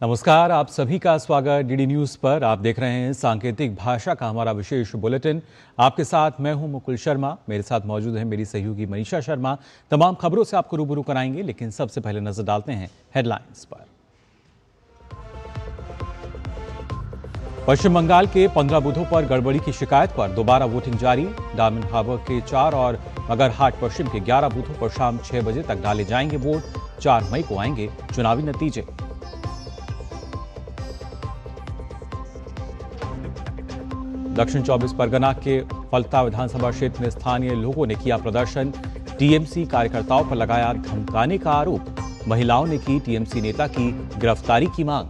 नमस्कार, आप सभी का स्वागत डीडी न्यूज पर। आप देख रहे हैं सांकेतिक भाषा का हमारा विशेष बुलेटिन। आपके साथ मैं हूं मुकुल शर्मा, मेरे साथ मौजूद है मेरी सहयोगी मनीषा शर्मा। तमाम खबरों से आपको रूबरू कराएंगे, लेकिन सबसे पहले नजर डालते हैं हेडलाइंस पर। पश्चिम बंगाल के 15 बूथों पर गड़बड़ी की शिकायत पर दोबारा वोटिंग जारी। डायमंड हार्बर के 4 और मगरहाट पश्चिम के 11 बूथों पर शाम 6 बजे तक डाले जाएंगे वोट। 4 मई को आएंगे चुनावी नतीजे। दक्षिण 24 परगना के फलता विधानसभा क्षेत्र में स्थानीय लोगों ने किया प्रदर्शन। टीएमसी कार्यकर्ताओं पर लगाया धमकाने का आरोप। महिलाओं ने की टीएमसी नेता की गिरफ्तारी की मांग।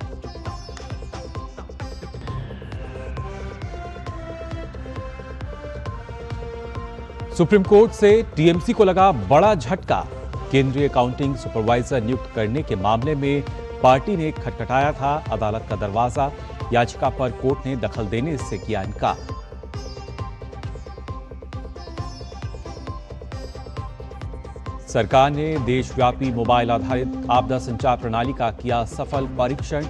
सुप्रीम कोर्ट से टीएमसी को लगा बड़ा झटका। केंद्रीय अकाउंटिंग सुपरवाइजर नियुक्त करने के मामले में पार्टी ने खटखटाया था अदालत का दरवाजा। याचिका पर कोर्ट ने दखल देने से किया इनकार। सरकार ने देशव्यापी मोबाइल आधारित आपदा संचार प्रणाली का किया सफल परीक्षण।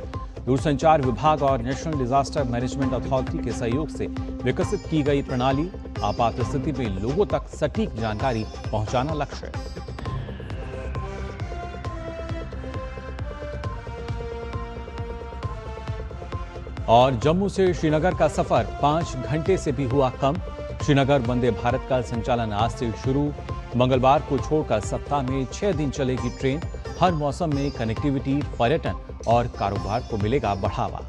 दूरसंचार विभाग और नेशनल डिजास्टर मैनेजमेंट अथॉरिटी के सहयोग से विकसित की गई प्रणाली आपात स्थिति में लोगों तक सटीक जानकारी पहुंचाना लक्ष्य। और जम्मू से श्रीनगर का सफर 5 घंटे से भी हुआ कम। श्रीनगर वंदे भारत का संचालन आज से शुरू। मंगलवार को छोड़कर सप्ताह में 6 दिन चलेगी ट्रेन। हर मौसम में कनेक्टिविटी, पर्यटन और कारोबार को मिलेगा बढ़ावा।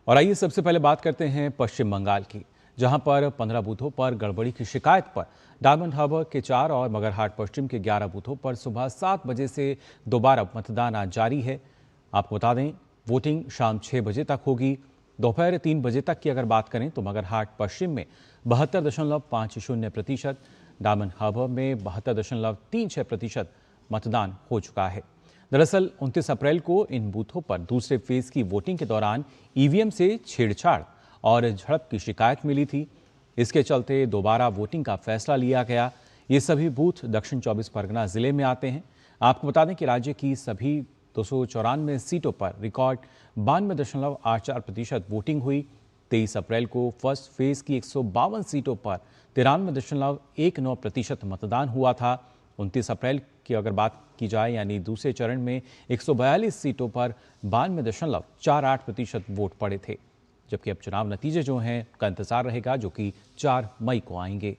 और आइए सबसे पहले बात करते हैं पश्चिम बंगाल की, जहां पर 15 बूथों पर गड़बड़ी की शिकायत पर डायमंड हार्बर के 4 और मगरहाट पश्चिम के 11 बूथों पर सुबह 7 बजे से दोबारा मतदान आज जारी है। आपको बता दें, वोटिंग शाम 6 बजे तक होगी। दोपहर 3 बजे तक की अगर बात करें तो मगरहाट पश्चिम में 72.50%, डायमंड हार्बर में 72.36% मतदान हो चुका है। दरअसल 29 अप्रैल को इन बूथों पर दूसरे फेज की वोटिंग के दौरान ईवीएम से छेड़छाड़ और झड़प की शिकायत मिली थी। इसके चलते दोबारा वोटिंग का फैसला लिया गया। ये सभी बूथ दक्षिण 24 परगना जिले में आते हैं। आपको बता दें कि राज्य की सभी 294 सीटों पर रिकॉर्ड 92.84% वोटिंग हुई। 23 अप्रैल को फर्स्ट फेज की 152 सीटों पर 93.19% मतदान हुआ था। 29 अप्रैल की अगर बात की जाए यानी दूसरे चरण में 142 सीटों पर 92.48% वोट पड़े थे। जबकि अब चुनाव नतीजे जो हैं का इंतजार रहेगा, जो कि 4 मई को आएंगे।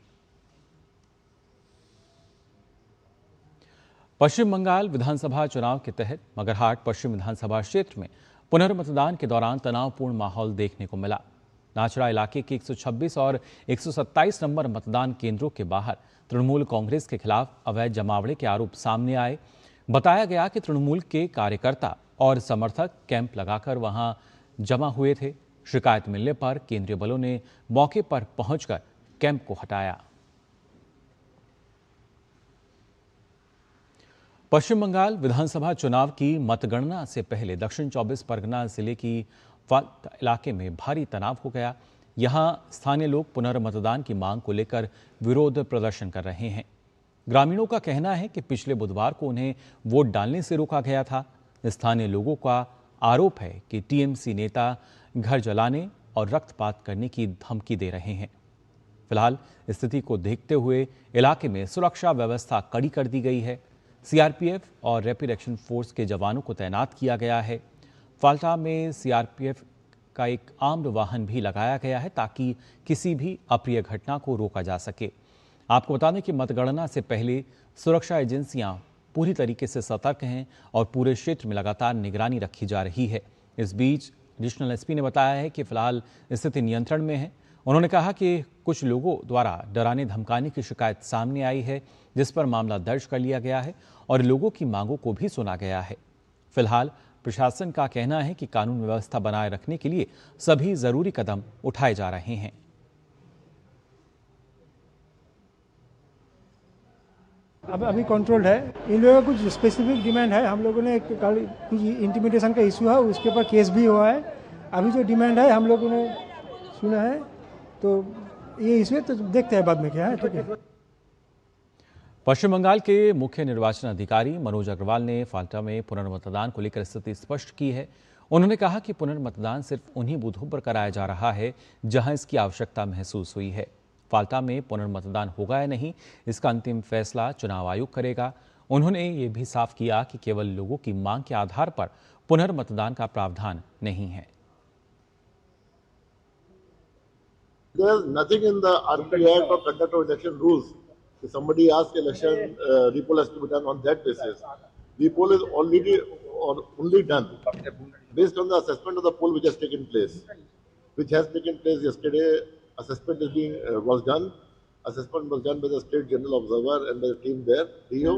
पश्चिम बंगाल विधानसभा चुनाव के तहत मगरहाट पश्चिम विधानसभा क्षेत्र में पुनर्मतदान के दौरान तनावपूर्ण माहौल देखने को मिला। नाचड़ा इलाके के 126 और 127 नंबर मतदान केंद्रों के बाहर तृणमूल कांग्रेस के खिलाफ अवैध जमावड़े के आरोप सामने आए। बताया गया कि तृणमूल के कार्यकर्ता और समर्थक कैंप लगाकर वहां जमा हुए थे। शिकायत मिलने पर केंद्रीय बलों ने मौके पर पहुंचकर कैंप को हटाया। पश्चिम बंगाल विधानसभा चुनाव की मतगणना से पहले दक्षिण 24 परगना जिले की फलता इलाके में भारी तनाव हो गया। यहां स्थानीय लोग पुनर्मतदान की मांग को लेकर विरोध प्रदर्शन कर रहे हैं। ग्रामीणों का कहना है कि पिछले बुधवार को उन्हें वोट डालने से रोका गया था। स्थानीय लोगों का आरोप है कि टीएमसी नेता घर जलाने और रक्तपात करने की धमकी दे रहे हैं। फिलहाल स्थिति को देखते हुए इलाके में सुरक्षा व्यवस्था कड़ी कर दी गई है। सीआरपीएफ और रैपिड एक्शन फोर्स के जवानों को तैनात किया गया है। फाल्टा में सीआरपीएफ का एक आर्म्ड वाहन भी लगाया गया है ताकि किसी भी अप्रिय घटना को रोका जा सके। आपको बता दें कि मतगणना से पहले सुरक्षा एजेंसियां पूरी तरीके से सतर्क हैं और पूरे क्षेत्र में लगातार निगरानी रखी जा रही है। इस बीच एडिशनल एसपी ने बताया है कि फिलहाल स्थिति नियंत्रण में है। उन्होंने कहा कि कुछ लोगों द्वारा डराने धमकाने की शिकायत सामने आई है, जिस पर मामला दर्ज कर लिया गया है और लोगों की मांगों को भी सुना गया है। फिलहाल प्रशासन का कहना है कि कानून व्यवस्था बनाए रखने के लिए सभी जरूरी कदम उठाए जा रहे हैं। अब अभी कंट्रोल्ड है। इन लोगों का कुछ स्पेसिफिक डिमांड है। हम लोगों ने कुछ इंटिमिडेशन का इशू है, उसके ऊपर केस भी हुआ है। अभी जो डिमांड है हम लोगों ने सुना है, तो ये इशू है, तो देखते हैं बाद में क्या है। ठीक है। पश्चिम बंगाल के मुख्य निर्वाचन अधिकारी मनोज अग्रवाल ने फाल्टा में पुनर्मतदान को लेकर स्थिति स्पष्ट की है। उन्होंने कहा कि पुनर्मतदान सिर्फ उन्हीं बूथों पर कराया जा रहा है जहां इसकी आवश्यकता महसूस हुई है। फाल्टा में पुनर्मतदान होगा या नहीं, इसका अंतिम फैसला चुनाव आयोग करेगा। उन्होंने ये भी साफ किया कि केवल लोगों की मांग के आधार पर पुनर्मतदान का प्रावधान नहीं है। There's nothing in the RP Act or conduct of election rules. If somebody asks election, repoll has to be done on that basis. Repoll is already or only done based on the assessment of the poll which has taken place. Which has taken place yesterday. Assessment was done. Assessment was done by the State General Observer and by the team there, DO.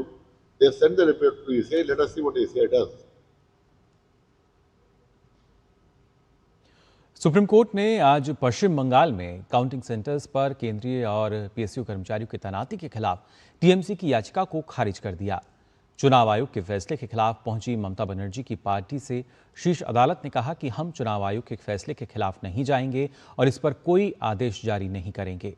They have sent the report to ECI. Let us see what ECI does. Supreme court ने आज पश्चिम बंगाल में counting centres पर केंद्रीय और PSU कर्मचारियों की तैनाती के खिलाफ टीएमसी की याचिका को खारिज कर दिया। चुनाव आयोग के फैसले के खिलाफ पहुंची ममता बनर्जी की पार्टी से शीर्ष अदालत ने कहा कि हम चुनाव आयोग के फैसले के खिलाफ नहीं जाएंगे और इस पर कोई आदेश जारी नहीं करेंगे।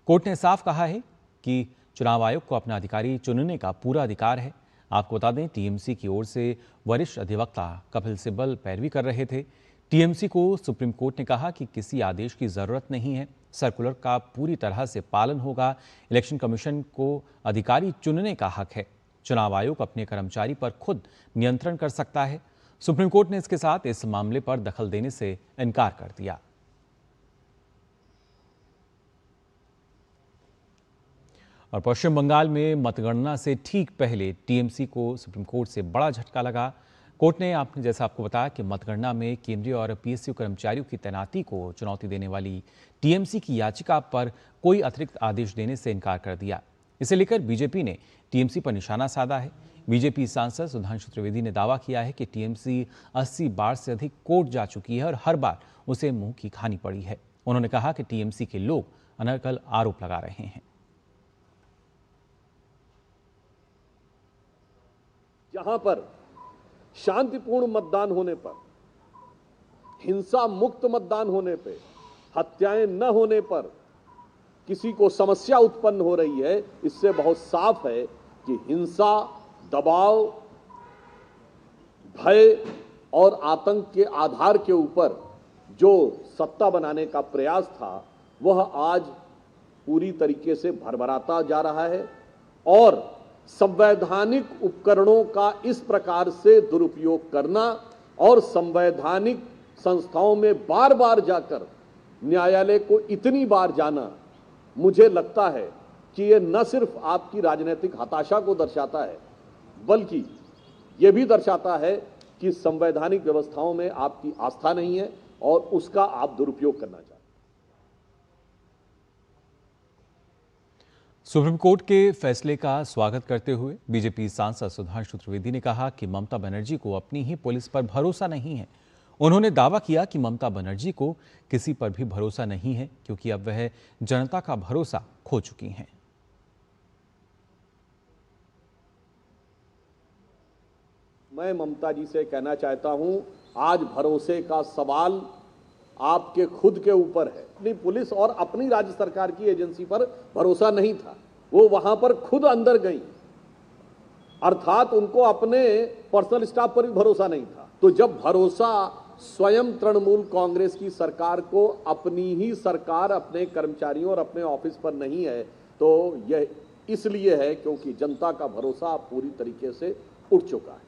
कोर्ट ने साफ कहा है कि चुनाव आयोग को अपना अधिकारी चुनने का पूरा अधिकार है। आपको बता दें, टीएमसी की ओर से वरिष्ठ अधिवक्ता कपिल सिब्बल पैरवी कर रहे थे। टीएमसी को सुप्रीम कोर्ट ने कहा कि किसी आदेश की जरूरत नहीं है, सर्कुलर का पूरी तरह से पालन होगा। इलेक्शन कमीशन को अधिकारी चुनने का हक है। चुनाव आयोग अपने कर्मचारी पर खुद नियंत्रण कर सकता है। सुप्रीम कोर्ट ने इसके साथ इस मामले पर दखल देने से इनकार कर दिया। और पश्चिम बंगाल में मतगणना से ठीक पहले टीएमसी को सुप्रीम कोर्ट से बड़ा झटका लगा। कोर्ट ने आपको बताया कि मतगणना में केंद्रीय और पीएसयू कर्मचारियों की तैनाती को चुनौती देने वाली टीएमसी की याचिका पर कोई अतिरिक्त आदेश देने से इनकार कर दिया। इसे लेकर बीजेपी ने टीएमसी पर निशाना साधा है। बीजेपी सांसद सुधांशु त्रिवेदी ने दावा किया है कि टीएमसी 80 बार से अधिक कोर्ट जा चुकी है और हर बार उसे मुंह की खानी पड़ी है। उन्होंने कहा कि टीएमसी के लोग अनर्गल आरोप लगा रहे हैं। जहां पर शांतिपूर्ण मतदान होने पर, हिंसा मुक्त मतदान होने पे, हत्याएं न होने पर किसी को समस्या उत्पन्न हो रही है, इससे बहुत साफ है कि हिंसा, दबाव, भय और आतंक के आधार के ऊपर जो सत्ता बनाने का प्रयास था वह आज पूरी तरीके से भरभराता जा रहा है और संवैधानिक उपकरणों का इस प्रकार से दुरुपयोग करना और संवैधानिक संस्थाओं में बार बार जाकर न्यायालय को इतनी बार जाना, मुझे लगता है कि ये न सिर्फ आपकी राजनीतिक हताशा को दर्शाता है, बल्कि ये भी दर्शाता है कि संवैधानिक व्यवस्थाओं में आपकी आस्था नहीं है और उसका आप दुरुपयोग करना चाहते हैं। सुप्रीम कोर्ट के फैसले का स्वागत करते हुए बीजेपी सांसद सुधांशु त्रिवेदी ने कहा कि ममता बनर्जी को अपनी ही पुलिस पर भरोसा नहीं है। उन्होंने दावा किया कि ममता बनर्जी को किसी पर भी भरोसा नहीं है क्योंकि अब वह जनता का भरोसा खो चुकी हैं। मैं ममता जी से कहना चाहता हूं, आज भरोसे का सवाल आपके खुद के ऊपर है। अपनी पुलिस और अपनी राज्य सरकार की एजेंसी पर भरोसा नहीं था, वो वहां पर खुद अंदर गई, अर्थात उनको अपने पर्सनल स्टाफ पर भी भरोसा नहीं था। तो जब भरोसा स्वयं तृणमूल कांग्रेस की सरकार को अपनी ही सरकार, अपने कर्मचारियों और अपने ऑफिस पर नहीं है, तो यह इसलिए है क्योंकि जनता का भरोसा पूरी तरीके से उठ चुका है।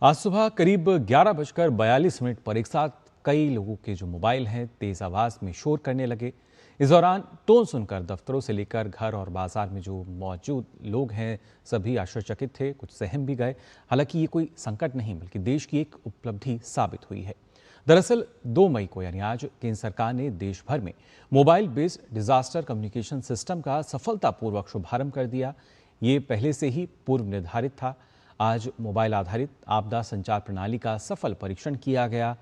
आज सुबह करीब 11:42 पर एक साथ कई लोगों के जो मोबाइल हैं तेज आवाज में शोर करने लगे। इस दौरान टोन सुनकर दफ्तरों से लेकर घर और बाजार में जो मौजूद लोग हैं सभी आश्चर्यचकित थे, कुछ सहम भी गए। हालांकि ये कोई संकट नहीं बल्कि देश की एक उपलब्धि साबित हुई है। दरअसल 2 मई को यानी आज केंद्र सरकार ने देश भर में mobile based disaster communication system का सफलतापूर्वक शुभारंभ कर दिया। ये पहले से ही पूर्व निर्धारित था। आज मोबाइल आधारित आपदा संचार प्रणाली का सफल परीक्षण किया गया।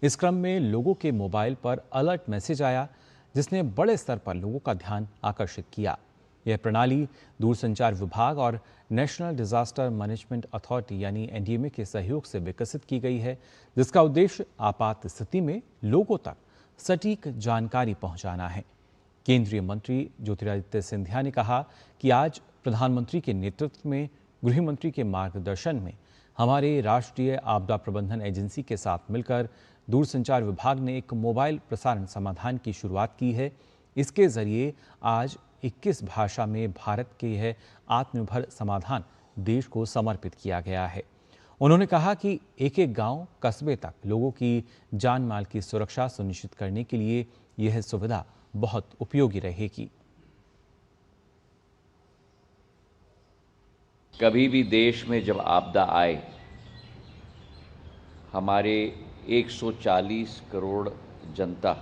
इस क्रम में लोगों के मोबाइल पर अलर्ट मैसेज आया जिसने बड़े स्तर पर लोगों का ध्यान आकर्षित किया। यह प्रणाली दूरसंचार विभाग और नेशनल डिजास्टर मैनेजमेंट अथॉरिटी यानी एनडीएमए के सहयोग से विकसित की गई है, जिसका उद्देश्य आपात स्थिति में लोगों तक सटीक जानकारी पहुंचाना है। केंद्रीय मंत्री ज्योतिरादित्य सिंधिया ने कहा कि आज प्रधानमंत्री के नेतृत्व में गृह मंत्री के मार्गदर्शन में हमारे राष्ट्रीय आपदा प्रबंधन एजेंसी के साथ मिलकर दूरसंचार विभाग ने एक मोबाइल प्रसारण समाधान की शुरुआत की है। इसके जरिए आज 21 भाषा में भारत के यह आत्मनिर्भर समाधान देश को समर्पित किया गया है। उन्होंने कहा कि एक एक गांव, कस्बे तक लोगों की जान माल की सुरक्षा सुनिश्चित करने के लिए यह सुविधा बहुत उपयोगी रहेगी। कभी भी देश में जब आपदा आए, हमारे 140 करोड़ जनता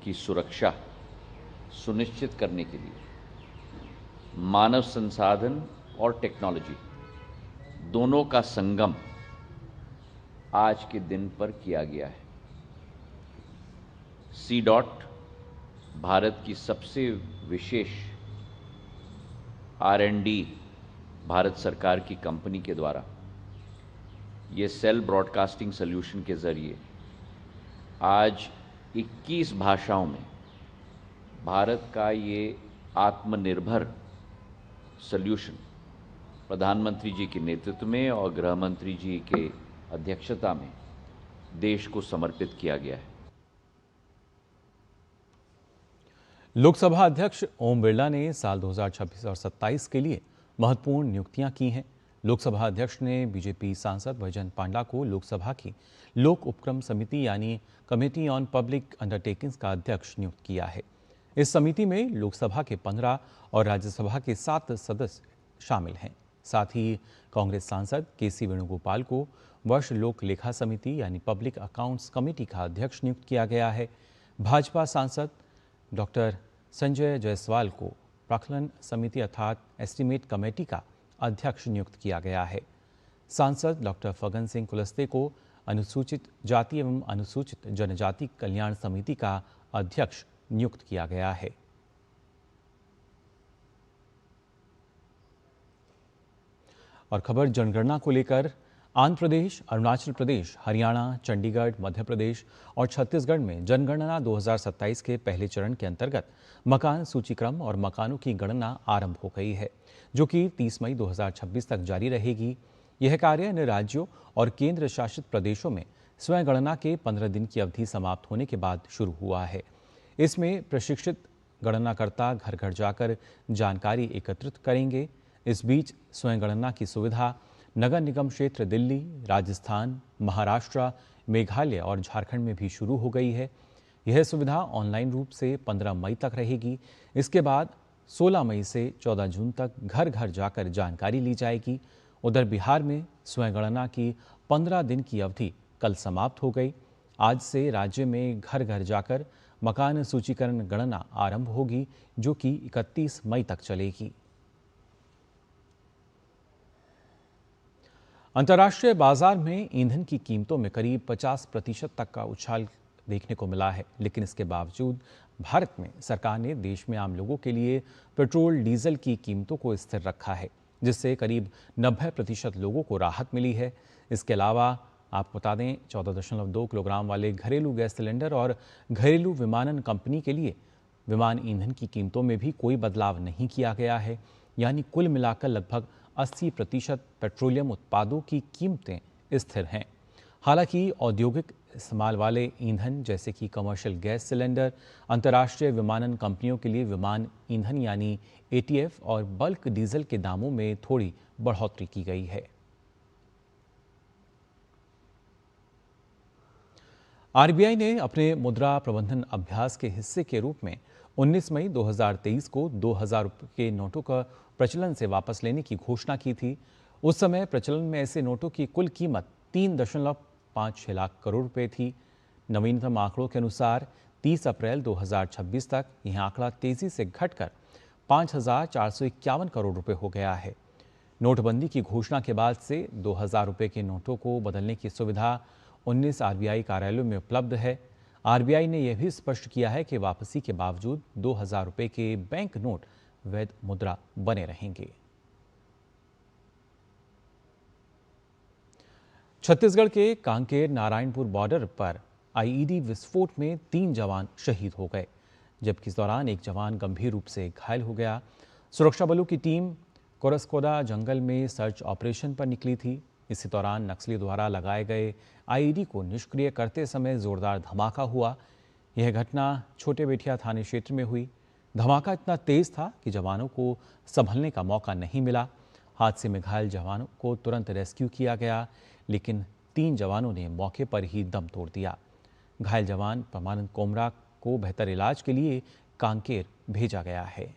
की सुरक्षा सुनिश्चित करने के लिए मानव संसाधन और टेक्नोलॉजी दोनों का संगम आज के दिन पर किया गया है। C-DOT भारत की सबसे विशेष R&D भारत सरकार की कंपनी के द्वारा ये सेल ब्रॉडकास्टिंग सॉल्यूशन के जरिए आज 21 भाषाओं में भारत का ये आत्मनिर्भर सॉल्यूशन प्रधानमंत्री जी के नेतृत्व में और गृह मंत्री जी के अध्यक्षता में देश को समर्पित किया गया है। लोकसभा अध्यक्ष ओम बिरला ने साल 2026 और 27 के लिए महत्वपूर्ण नियुक्तियां की हैं। लोकसभा अध्यक्ष ने बीजेपी सांसद बैजयंत पांडा को लोकसभा की लोक उपक्रम समिति यानी कमेटी ऑन पब्लिक अंडरटेकिंग्स का अध्यक्ष नियुक्त किया है। इस समिति में लोकसभा के 15 और राज्यसभा के 7 सदस्य शामिल हैं। साथ ही कांग्रेस सांसद केसी वेणुगोपाल को वर्ष लोक लेखा समिति यानी पब्लिक अकाउंट्स कमेटी का अध्यक्ष नियुक्त किया गया है। भाजपा सांसद डॉक्टर संजय जायसवाल को प्राक्कलन समिति अर्थात एस्टीमेट कमेटी का अध्यक्ष नियुक्त किया गया है। सांसद डॉक्टर फग्गन सिंह कुलस्ते को अनुसूचित जाति एवं अनुसूचित जनजाति कल्याण समिति का अध्यक्ष नियुक्त किया गया है। और खबर जनगणना को लेकर आंध्र प्रदेश, अरुणाचल प्रदेश, हरियाणा, चंडीगढ़, मध्य प्रदेश और छत्तीसगढ़ में जनगणना 2027 के पहले चरण के अंतर्गत मकान सूचीक्रम और मकानों की गणना आरंभ हो गई है, जो कि 30 मई 2026 तक जारी रहेगी। यह कार्य अन्य राज्यों और केंद्र शासित प्रदेशों में स्वयं गणना के 15 दिन की अवधि समाप्त होने के बाद शुरू हुआ है। इसमें प्रशिक्षित गणनाकर्ता घर घर जाकर जानकारी एकत्रित करेंगे। इस बीच स्वयं गणना की सुविधा नगर निगम क्षेत्र दिल्ली, राजस्थान, महाराष्ट्र, मेघालय और झारखंड में भी शुरू हो गई है। यह सुविधा ऑनलाइन रूप से 15 मई तक रहेगी। इसके बाद 16 मई से 14 जून तक घर घर जाकर जानकारी ली जाएगी। उधर बिहार में स्वयं गणना की 15 दिन की अवधि कल समाप्त हो गई। आज से राज्य में घर घर जाकर मकान सूचीकरण गणना आरंभ होगी, जो कि 31 मई तक चलेगी। अंतर्राष्ट्रीय बाजार में ईंधन की कीमतों में करीब 50% तक का उछाल देखने को मिला है, लेकिन इसके बावजूद भारत में सरकार ने देश में आम लोगों के लिए पेट्रोल डीजल की कीमतों को स्थिर रखा है, जिससे करीब 90% लोगों को राहत मिली है। इसके अलावा आपको बता दें 14.2 किलोग्राम वाले घरेलू गैस सिलेंडर और घरेलू विमानन कंपनी के लिए विमान ईंधन की कीमतों में भी कोई बदलाव नहीं किया गया है, यानी कुल मिलाकर लगभग 80% पेट्रोलियम उत्पादों की कीमतें स्थिर हैं। हालांकि औद्योगिक इस्तेमाल वाले ईंधन जैसे कि कमर्शियल गैस सिलेंडर, अंतर्राष्ट्रीय विमानन कंपनियों के लिए विमान ईंधन यानी ATF और बल्क डीजल के दामों में थोड़ी बढ़ोतरी की गई है। RBI ने अपने मुद्रा प्रबंधन अभ्यास के हिस्से के रूप में 19 मई 2023 को 2000 रुपये के नोटों का प्रचलन से वापस लेने की घोषणा की थी। उस समय प्रचलन में ऐसे नोटों की कुल कीमत 3.56 लाख करोड़ रुपए थी। नवीनतम आंकड़ों के अनुसार 30 अप्रैल 2026 तक यह आंकड़ा तेजी से घटकर 5,451 करोड़ रुपए हो गया है। नोटबंदी की घोषणा के बाद से 2000 रुपये के नोटों को बदलने की सुविधा 19 RBI कार्यालयों में उपलब्ध है। RBI ने यह भी स्पष्ट किया है कि वापसी के बावजूद 2000 रुपये के बैंक नोट वैध मुद्रा बने रहेंगे। छत्तीसगढ़ के कांकेर नारायणपुर बॉर्डर पर IED विस्फोट में 3 जवान शहीद हो गए, जबकि इस दौरान एक जवान गंभीर रूप से घायल हो गया। सुरक्षा बलों की टीम कोरसकोदा जंगल में सर्च ऑपरेशन पर निकली थी। इसी दौरान नक्सली द्वारा लगाए गए आईईडी को निष्क्रिय करते समय जोरदार धमाका हुआ। यह घटना छोटे बेटिया थाने क्षेत्र में हुई। धमाका इतना तेज था कि जवानों को संभलने का मौका नहीं मिला। हादसे में घायल जवानों को तुरंत रेस्क्यू किया गया, लेकिन 3 जवानों ने मौके पर ही दम तोड़ दिया। घायल जवान परमानंद कोमरा को बेहतर इलाज के लिए कांकेर भेजा गया है।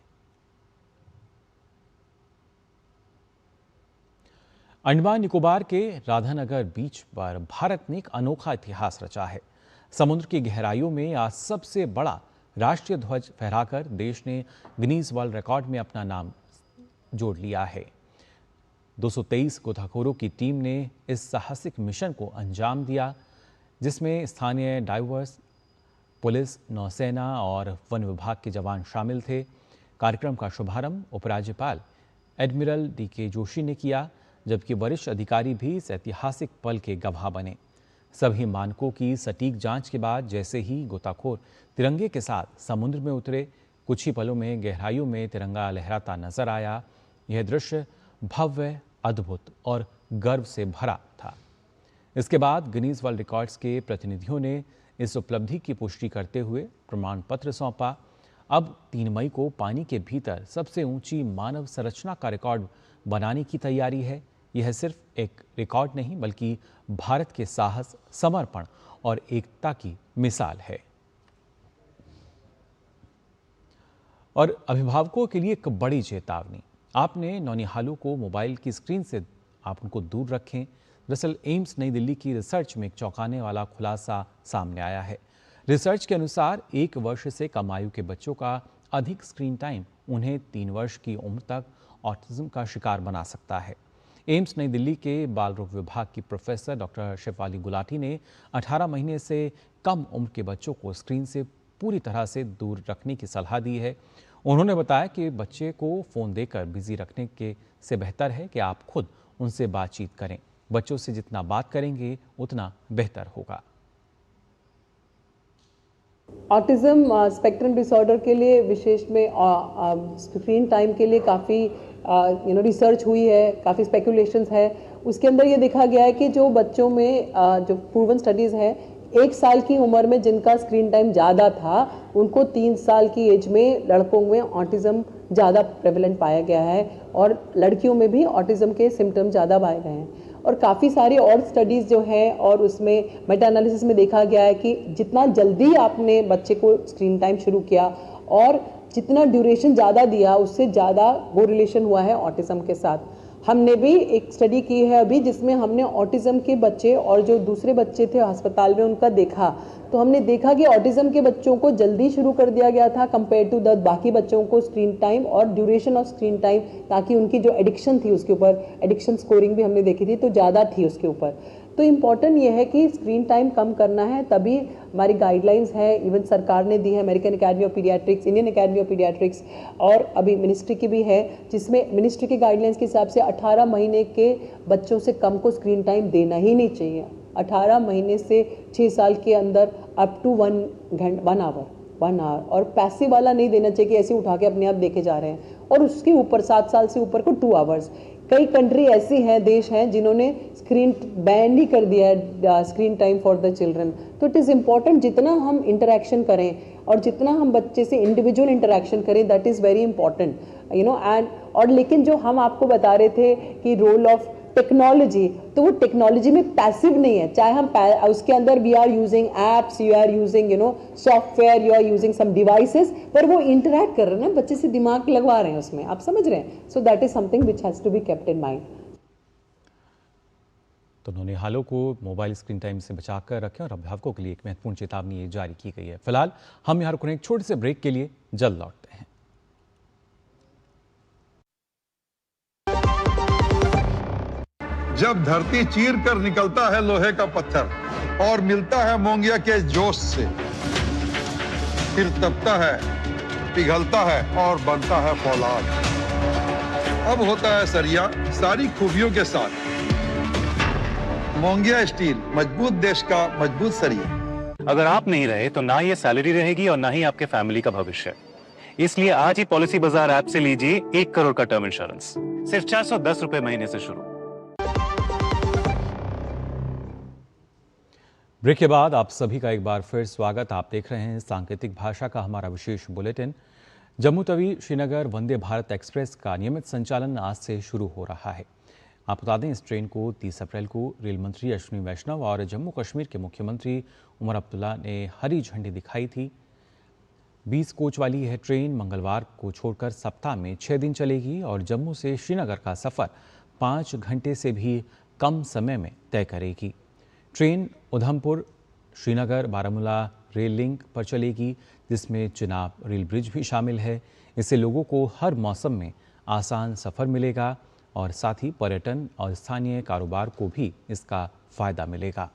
अंडमान निकोबार के राधानगर बीच पर भारत ने एक अनोखा इतिहास रचा है। समुद्र की गहराइयों में आज सबसे बड़ा राष्ट्रीय ध्वज फहराकर देश ने गिनीज वर्ल्ड रिकॉर्ड में अपना नाम जोड़ लिया है। 223 गोताखोरों की टीम ने इस साहसिक मिशन को अंजाम दिया, जिसमें स्थानीय डाइवर्स, पुलिस, नौसेना और वन विभाग के जवान शामिल थे। कार्यक्रम का शुभारंभ उपराज्यपाल एडमिरल डीके जोशी ने किया, जबकि वरिष्ठ अधिकारी भी इस ऐतिहासिक पल के गवाह बने। सभी मानकों की सटीक जांच के बाद जैसे ही गोताखोर तिरंगे के साथ समुद्र में उतरे, कुछ ही पलों में गहराइयों में तिरंगा लहराता नजर आया। यह दृश्य भव्य, अद्भुत और गर्व से भरा था। इसके बाद गिनीज वर्ल्ड रिकॉर्ड्स के प्रतिनिधियों ने इस उपलब्धि की पुष्टि करते हुए प्रमाण पत्र सौंपा। अब 3 मई को पानी के भीतर सबसे ऊंची मानव संरचना का रिकॉर्ड बनाने की तैयारी है। यह सिर्फ एक रिकॉर्ड नहीं, बल्कि भारत के साहस, समर्पण और एकता की मिसाल है। और अभिभावकों के लिए एक बड़ी चेतावनी। आपने नौनिहालों को मोबाइल की स्क्रीन से आप उनको दूर रखें। दरअसल एम्स नई दिल्ली की रिसर्च में एक चौंकाने वाला खुलासा सामने आया है। रिसर्च के अनुसार 1 वर्ष से कम आयु के बच्चों का अधिक स्क्रीन टाइम उन्हें 3 वर्ष की उम्र तक ऑटिज्म का शिकार बना सकता है। एम्स नई दिल्ली के बाल रोग विभाग की प्रोफेसर डॉक्टर शिफाली गुलाटी ने 18 महीने से कम उम्र के बच्चों को स्क्रीन से पूरी तरह से दूर रखने की सलाह दी है। उन्होंने बताया कि बच्चे को फ़ोन देकर बिजी रखने के से बेहतर है कि आप खुद उनसे बातचीत करें। बच्चों से जितना बात करेंगे उतना बेहतर होगा। ऑटिज्म स्पेक्ट्रम डिसऑर्डर के लिए विशेष में स्क्रीन टाइम के लिए काफ़ी रिसर्च हुई है, काफ़ी स्पेकुलेशंस है। उसके अंदर ये देखा गया है कि जो बच्चों में जो प्रूवन स्टडीज़ हैं, 1 साल की उम्र में जिनका स्क्रीन टाइम ज़्यादा था, उनको 3 साल की एज में लड़कों में ऑटिज्म ज़्यादा प्रेवलेंट पाया गया है और लड़कियों में भी ऑटिज्म के सिम्टम्स ज़्यादा पाए गए हैं। और काफ़ी सारी और स्टडीज़ जो हैं और उसमें मेटा एनालिसिस में देखा गया है कि जितना जल्दी आपने बच्चे को स्क्रीन टाइम शुरू किया और जितना ड्यूरेशन ज़्यादा दिया, उससे ज़्यादा वो रिलेशन हुआ है ऑटिज्म के साथ। हमने भी एक स्टडी की है अभी, जिसमें हमने ऑटिज्म के बच्चे और जो दूसरे बच्चे थे अस्पताल में उनका देखा, तो हमने देखा कि ऑटिज्म के बच्चों को जल्दी शुरू कर दिया गया था कंपेयर टू द बाकी बच्चों को स्क्रीन टाइम और ड्यूरेशन ऑफ स्क्रीन टाइम, ताकि उनकी जो एडिक्शन थी उसके ऊपर, एडिक्शन स्कोरिंग भी हमने देखी थी तो ज़्यादा थी उसके ऊपर। तो इम्पॉर्टेंट ये है कि स्क्रीन टाइम कम करना है, तभी हमारी गाइडलाइंस है, इवन सरकार ने दी है, American academy of paediatrics, Indian academy of paediatrics और अभी मिनिस्ट्री की भी है, जिसमें मिनिस्ट्री की गाइडलाइंस के हिसाब से 18 महीने के बच्चों से कम को स्क्रीन टाइम देना ही नहीं चाहिए। 18 महीने से 6 साल के अंदर अप टू 1 आवर और पैसिव वाला नहीं देना चाहिए कि ऐसे उठा के अपने आप देखे जा रहे हैं। और उसके ऊपर 7 साल से ऊपर को 2 आवर्स। कई कंट्री ऐसी हैं, देश हैं जिन्होंने स्क्रीन बैन ही कर दिया है screen time for the children. तो इट इज़ इम्पॉर्टेंट, जितना हम इंटरेक्शन करें और जितना हम बच्चे से इंडिविजुअल इंटरेक्शन करें, that is very important and और लेकिन जो हम आपको बता रहे थे कि रोल ऑफ टेक्नोलॉजी, तो वो टेक्नोलॉजी में पैसिव नहीं है। चाहे हम उसके अंदर we are using apps, you are using software, you are using some devices, पर वो इंटरैक्ट कर रहे हैं ना, बच्चे से दिमाग लगवा रहे हैं उसमें, आप समझ रहे हैं। So that is something which has to be kept in mind. तो नौनिहालों को मोबाइल स्क्रीन टाइम से बचाकर रखें और अभिभावकों के लिए एक महत्वपूर्ण चेतावनी जारी की गई है। फिलहाल हम यहाँ रुकने एक छोटे से ब्रेक के लिए जल्द लौटते हैं। जब धरती चीर कर निकलता है लोहे का पत्थर और मिलता है मोंगिया के जोश से, फिर तपता है, पिघलता है और बनता है फौलाद। अब होता है सरिया सारी खूबियों के साथ। मोंगिया स्टील, मजबूत देश का मजबूत सरिया। अगर आप नहीं रहे तो ना ये सैलरी रहेगी और ना ही आपके फैमिली का भविष्य। इसलिए आज ही पॉलिसी बाजार ऐप से लीजिए 1 करोड़ का टर्म इंश्योरेंस, सिर्फ 410 रुपए महीने से शुरू। ब्रेक के बाद आप सभी का एक बार फिर स्वागत। आप देख रहे हैं सांकेतिक भाषा का हमारा विशेष बुलेटिन। जम्मू तवी श्रीनगर वंदे भारत एक्सप्रेस का नियमित संचालन आज से शुरू हो रहा है। आप बता दें, इस ट्रेन को 30 अप्रैल को रेल मंत्री अश्विनी वैष्णव और जम्मू कश्मीर के मुख्यमंत्री उमर अब्दुल्ला ने हरी झंडी दिखाई थी। 20 कोच वाली यह ट्रेन मंगलवार को छोड़कर सप्ताह में 6 दिन चलेगी और जम्मू से श्रीनगर का सफ़र 5 घंटे से भी कम समय में तय करेगी। Train Udhampur Srinagar Baramulla rail link पर चलेगी, जिसमें चिनाब रेल ब्रिज भी शामिल है। इससे लोगों को हर मौसम में आसान सफ़र मिलेगा और साथ ही पर्यटन और स्थानीय कारोबार को भी इसका फायदा मिलेगा।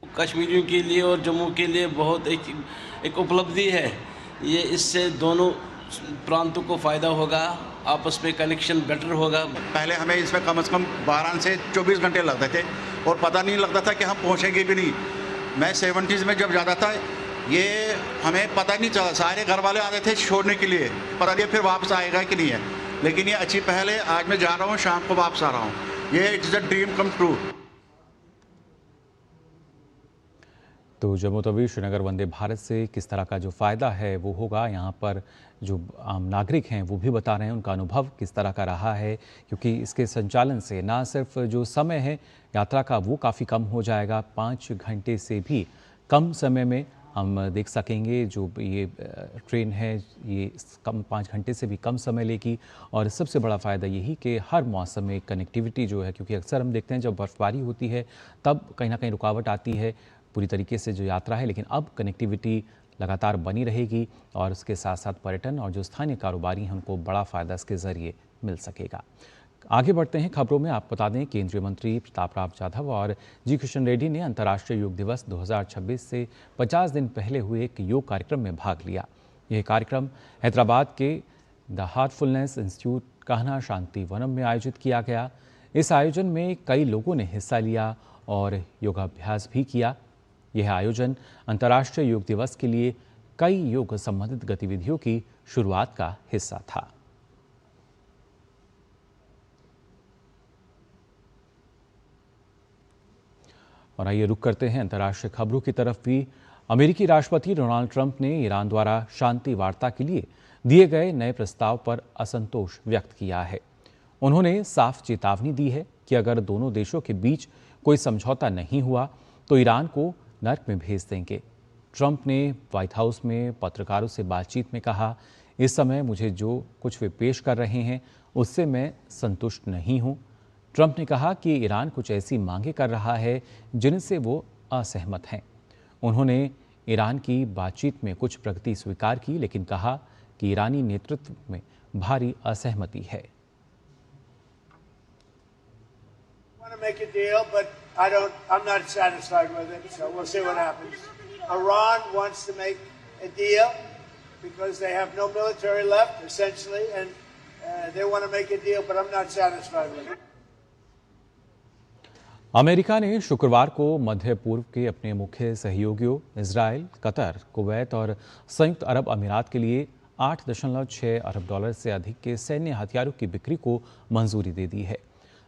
कश्मीरियों के लिए और जम्मू के लिए बहुत एक उपलब्धि है ये। इससे दोनों प्रांतों को फ़ायदा होगा, आपस में कनेक्शन बेटर होगा। पहले हमें इसमें कम से कम 12 से 24 घंटे लगते थे और पता नहीं लगता था कि हम पहुंचेंगे भी नहीं। मैं 70s में जब जाता था ये हमें पता नहीं चला, सारे घर वाले आते थे छोड़ने के लिए, पता नहीं फिर वापस आएगा कि नहीं है। लेकिन ये अच्छी पहल है, आज मैं जा रहा हूँ, शाम को वापस आ रहा हूँ। ये it's a dream come true. तो जम्मू तवी श्रीनगर वंदे भारत से किस तरह का जो फ़ायदा है वो होगा, यहाँ पर जो आम नागरिक हैं वो भी बता रहे हैं उनका अनुभव किस तरह का रहा है। क्योंकि इसके संचालन से ना सिर्फ जो समय है यात्रा का वो काफ़ी कम हो जाएगा, 5 घंटे से भी कम समय में हम देख सकेंगे। जो ये ट्रेन है ये 5 घंटे से भी कम समय लेगी। और सबसे बड़ा फ़ायदा यही कि हर मौसम में कनेक्टिविटी जो है, क्योंकि अक्सर हम देखते हैं जब बर्फ़बारी होती है तब कहीं ना कहीं रुकावट आती है पूरी तरीके से जो यात्रा है, लेकिन अब कनेक्टिविटी लगातार बनी रहेगी और उसके साथ साथ पर्यटन और जो स्थानीय कारोबारी हैं उनको बड़ा फ़ायदा इसके ज़रिए मिल सकेगा। आगे बढ़ते हैं खबरों में। आप बता दें, केंद्रीय मंत्री प्रताप राव जाधव और जी किशन रेड्डी ने अंतर्राष्ट्रीय योग दिवस 2026 से 50 दिन पहले हुए एक योग कार्यक्रम में भाग लिया। यह कार्यक्रम हैदराबाद के द हार्टफुलनेस इंस्टीट्यूट कान्हा शांति वनम में आयोजित किया गया। इस आयोजन में कई लोगों ने हिस्सा लिया और योगाभ्यास भी किया। यह आयोजन अंतर्राष्ट्रीय योग दिवस के लिए कई योग संबंधित गतिविधियों की शुरुआत का हिस्सा था। और आइए रुक करते हैं अंतर्राष्ट्रीय खबरों की तरफ भी। अमेरिकी राष्ट्रपति डोनाल्ड ट्रंप ने ईरान द्वारा शांति वार्ता के लिए दिए गए नए प्रस्ताव पर असंतोष व्यक्त किया है। उन्होंने साफ चेतावनी दी है कि अगर दोनों देशों के बीच कोई समझौता नहीं हुआ तो ईरान को नर्क में भेज देंगे। ट्रंप ने व्हाइट हाउस में पत्रकारों से बातचीत में कहा, इस समय मुझे जो कुछ वे पेश कर रहे हैं उससे मैं संतुष्ट नहीं हूं। ट्रंप ने कहा कि ईरान कुछ ऐसी मांगें कर रहा है जिनसे वो असहमत हैं। उन्होंने ईरान की बातचीत में कुछ प्रगति स्वीकार की, लेकिन कहा कि ईरानी नेतृत्व में भारी असहमति है। I'm not satisfied with it, so we'll see what happens. Iran wants to make a deal because they have no military left, essentially, and they want to make a deal, but I'm not satisfied with it. America ने शुक्रवार को मध्य पूर्व के अपने मुख्य सहयोगियों Israel, Qatar, Kuwait और संयुक्त अरब अमीरात के लिए $8.6 अरब से अधिक के सैन्य हथियारों की बिक्री को मंजूरी दे दी है।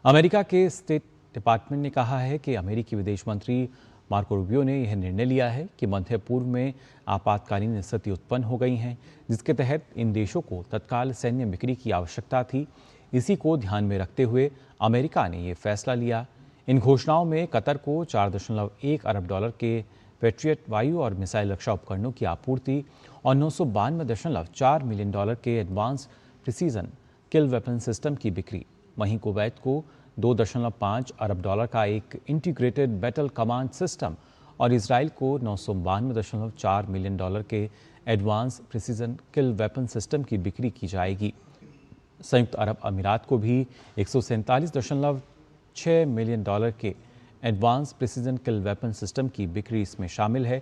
अमेरिका के स्टेट डिपार्टमेंट ने कहा है कि अमेरिकी विदेश मंत्री मार्को रूबियो ने यह निर्णय लिया है कि मध्य पूर्व में आपातकालीन स्थिति उत्पन्न हो गई है, जिसके तहत इन देशों को तत्काल सैन्य बिक्री की आवश्यकता थी। इसी को ध्यान में रखते हुए अमेरिका ने यह फैसला लिया। इन घोषणाओं में कतर को $4.1 अरब के पैट्रियट वायु और मिसाइल रक्षा उपकरणों की आपूर्ति और $992.4 मिलियन के एडवांस प्रिसीजन किल वेपन सिस्टम की बिक्री। वहीं कुवैत को $2.5 अरब का एक इंटीग्रेटेड बैटल कमांड सिस्टम और इजराइल को $992.4 मिलियन के एडवांस प्रिसीजन किल वेपन सिस्टम की बिक्री की जाएगी। संयुक्त अरब अमीरात को भी $147.6 मिलियन के एडवांस प्रिसीजन किल वेपन सिस्टम की बिक्री इसमें शामिल है।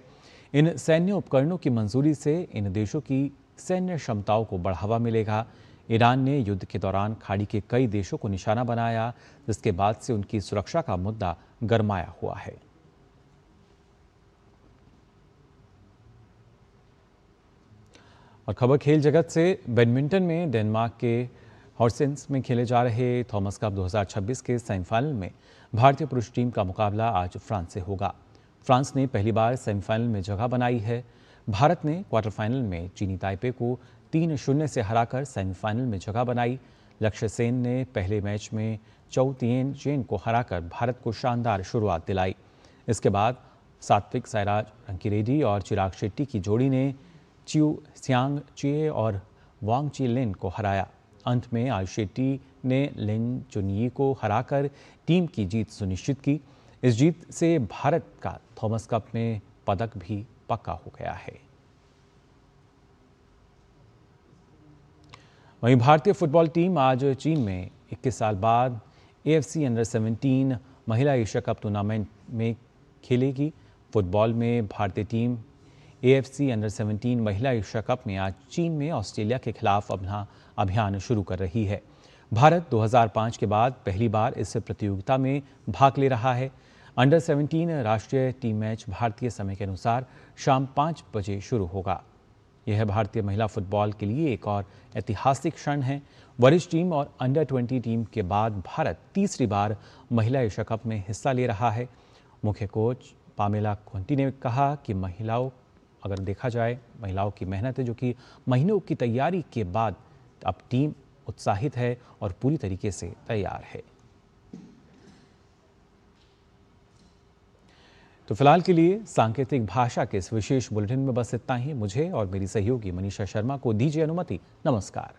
इन सैन्य उपकरणों की मंजूरी से इन देशों की सैन्य क्षमताओं को बढ़ावा मिलेगा। ईरान ने युद्ध के दौरान खाड़ी के कई देशों को निशाना बनाया, जिसके बाद से उनकी सुरक्षा का मुद्दा गरमाया हुआ है। और खबर खेल जगत से, बैडमिंटन में डेनमार्क के हॉर्सेंस में खेले जा रहे थॉमस कप 2026 के सेमीफाइनल में भारतीय पुरुष टीम का मुकाबला आज फ्रांस से होगा। फ्रांस ने पहली बार सेमीफाइनल में जगह बनाई है। भारत ने क्वार्टर फाइनल में चीनी ताइपे को 3-0 से हराकर सेमीफाइनल में जगह बनाई। लक्ष्य सेन ने पहले मैच में चौ तिएन को हराकर भारत को शानदार शुरुआत दिलाई। इसके बाद सात्विक साईराज रंकीरेड्डी और चिराग शेट्टी की जोड़ी ने चिऊ सियांग चिए और वांग ची लिन को हराया। अंत में आयुष शेट्टी ने लिन चुनयी को हराकर टीम की जीत सुनिश्चित की। इस जीत से भारत का थॉमस कप में पदक भी पक्का हो गया है। वहीं भारतीय फुटबॉल टीम आज चीन में 21 साल बाद AFC अंडर 17 महिला एशिया कप टूर्नामेंट में खेलेगी। फुटबॉल में भारतीय टीम AFC अंडर 17 महिला एशिया कप में आज चीन में ऑस्ट्रेलिया के खिलाफ अपना अभियान शुरू कर रही है। भारत 2005 के बाद पहली बार इस प्रतियोगिता में भाग ले रहा है। अंडर 17 राष्ट्रीय टीम मैच भारतीय समय के अनुसार शाम 5 बजे शुरू होगा। यह भारतीय महिला फुटबॉल के लिए एक और ऐतिहासिक क्षण है। वरिष्ठ टीम और अंडर 20 टीम के बाद भारत तीसरी बार महिला एशिया कप में हिस्सा ले रहा है। मुख्य कोच पामेला कोंटी ने कहा कि अगर देखा जाए महिलाओं की मेहनत है, जो कि महीनों की तैयारी के बाद अब टीम उत्साहित है और पूरी तरीके से तैयार है। तो फिलहाल के लिए सांकेतिक भाषा के इस विशेष बुलेटिन में बस इतना ही। मुझे और मेरी सहयोगी मनीषा शर्मा को दीजिए अनुमति। नमस्कार।